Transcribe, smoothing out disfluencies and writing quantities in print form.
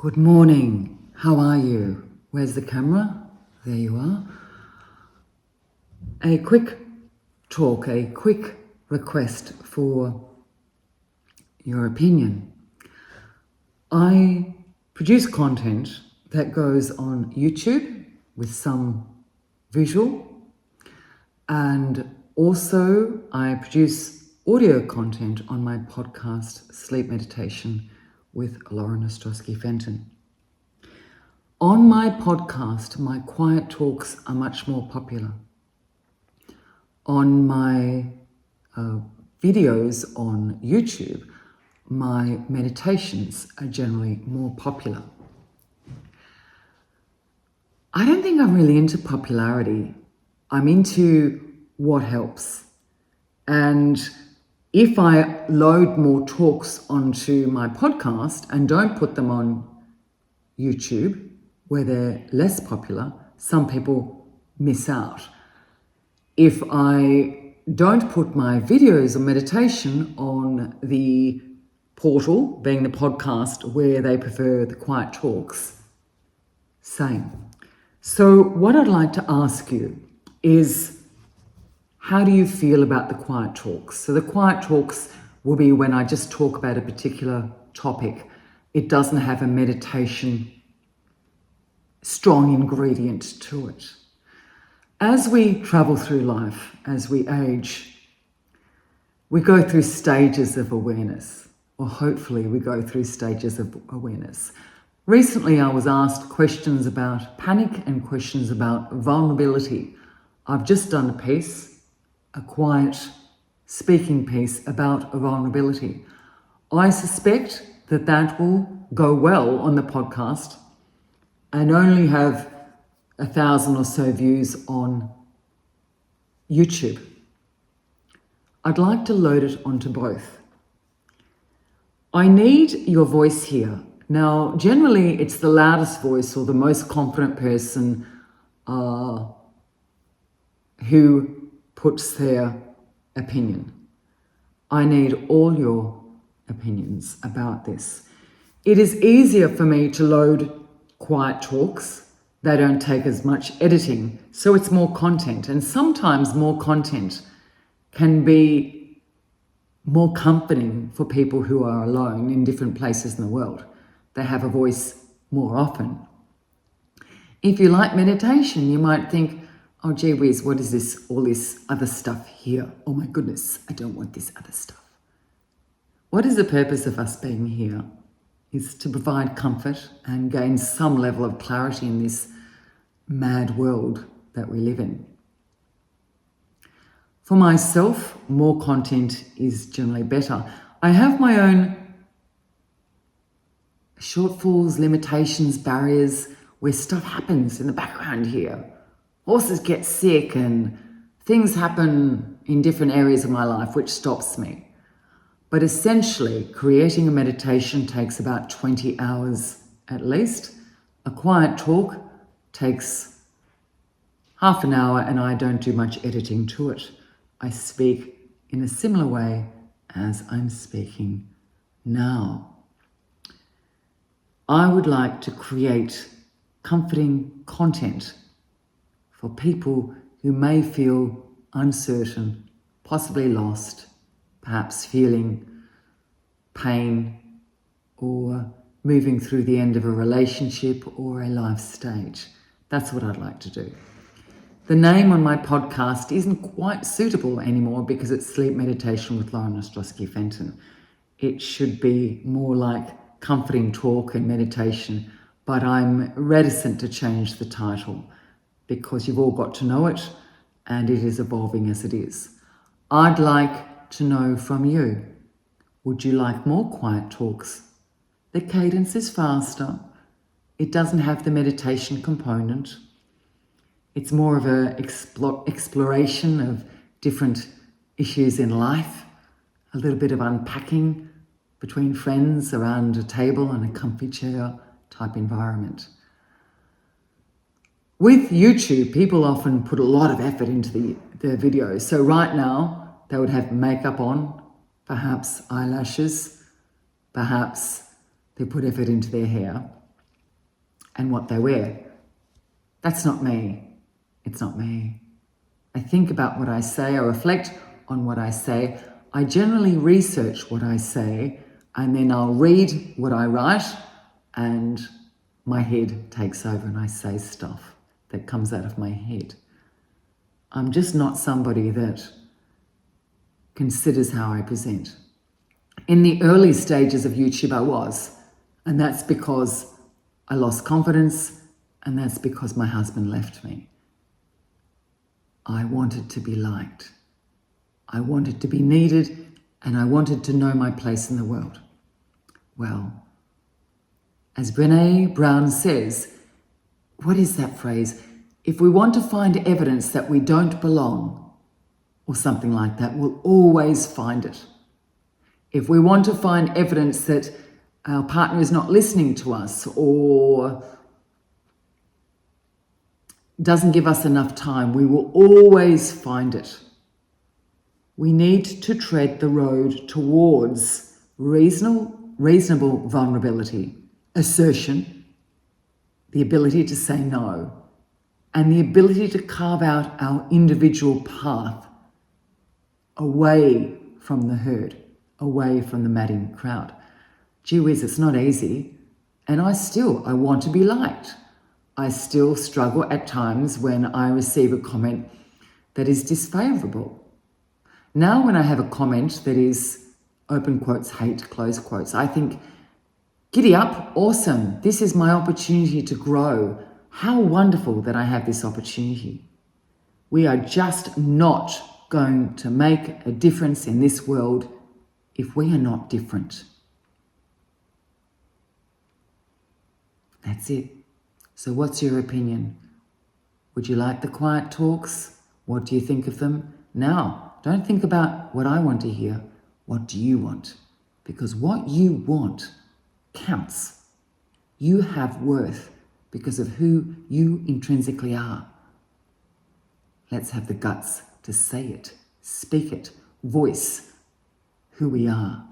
Good morning. How are you? Where's the camera? There you are. A quick talk, a quick request for your opinion. I produce content that goes on YouTube with some visual, and also I produce audio content on my podcast, Sleep Meditation with Lauren Ostrowski-Fenton. On my podcast, my quiet talks are much more popular. On my videos on YouTube, my meditations are generally more popular. I don't think I'm really into popularity. I'm into what helps. And if I load more talks onto my podcast and don't put them on YouTube, where they're less popular, some people miss out. If I don't put my videos of meditation on the portal, being the podcast where they prefer the quiet talks, same. So what I'd like to ask you is, how do you feel about the quiet talks? So the quiet talks will be when I just talk about a particular topic. It doesn't have a meditation strong ingredient to it. As we travel through life, as we age, we go through stages of awareness, or hopefully we go through stages of awareness. Recently, I was asked questions about panic and questions about vulnerability. I've just done a piece, a quiet speaking piece about vulnerability. I suspect that that will go well on the podcast and only have 1,000 or so views on YouTube. I'd like to load it onto both. I need your voice here. Now, generally, it's the loudest voice or the most confident person who puts their opinion. I need all your opinions about this. It is easier for me to load quiet talks. They don't take as much editing, so it's more content. And sometimes more content can be more comforting for people who are alone in different places in the world. They have a voice more often. If you like meditation, you might think, oh, gee whiz, what is this, all this other stuff here? Oh my goodness, I don't want this other stuff. What is the purpose of us being here? Is to provide comfort and gain some level of clarity in this mad world that we live in. For myself, more content is generally better. I have my own shortfalls, limitations, barriers, where stuff happens in the background here. Horses get sick and things happen in different areas of my life, which stops me. But essentially, creating a meditation takes about 20 hours at least. A quiet talk takes half an hour, and I don't do much editing to it. I speak in a similar way as I'm speaking now. I would like to create comforting content for people who may feel uncertain, possibly lost, perhaps feeling pain, or moving through the end of a relationship or a life stage. That's what I'd like to do. The name on my podcast isn't quite suitable anymore because it's Sleep Meditation with Lauren Ostrowski-Fenton. It should be more like comforting talk and meditation, but I'm reticent to change the title because you've all got to know it and it is evolving as it is. I'd like to know from you, would you like more quiet talks? The cadence is faster. It doesn't have the meditation component. It's more of an exploration of different issues in life, a little bit of unpacking between friends around a table and a comfy chair type environment. With YouTube, people often put a lot of effort into their videos. So right now, they would have makeup on, perhaps eyelashes, perhaps they put effort into their hair. and what they wear. That's not me. It's not me. I think about what I say, I reflect on what I say. I generally research what I say, and then I'll read what I write, and my head takes over and I say stuff that comes out of my head. I'm just not somebody that considers how I present. In the early stages of YouTube, I was, and that's because I lost confidence, and that's because my husband left me. I wanted to be liked. I wanted to be needed, and I wanted to know my place in the world. Well, as Brené Brown says, what is that phrase? If we want to find evidence that we don't belong, or something like that, we'll always find it. If we want to find evidence that our partner is not listening to us or doesn't give us enough time, we will always find it. We need to tread the road towards reasonable vulnerability, assertion, the ability to say no, and the ability to carve out our individual path away from the herd, away from the madding crowd. Gee whiz, it's not easy. And I want to be liked. I still struggle at times when I receive a comment that is disfavourable. Now when I have a comment that is open quotes, hate, close quotes, I think, giddy up, awesome. This is my opportunity to grow. How wonderful that I have this opportunity. We are just not going to make a difference in this world if we are not different. That's it. So what's your opinion? Would you like the quiet talks? What do you think of them? Now, don't think about what I want to hear. What do you want? Because what you want counts. You have worth because of who you intrinsically are. Let's have the guts to say it, speak it, voice who we are.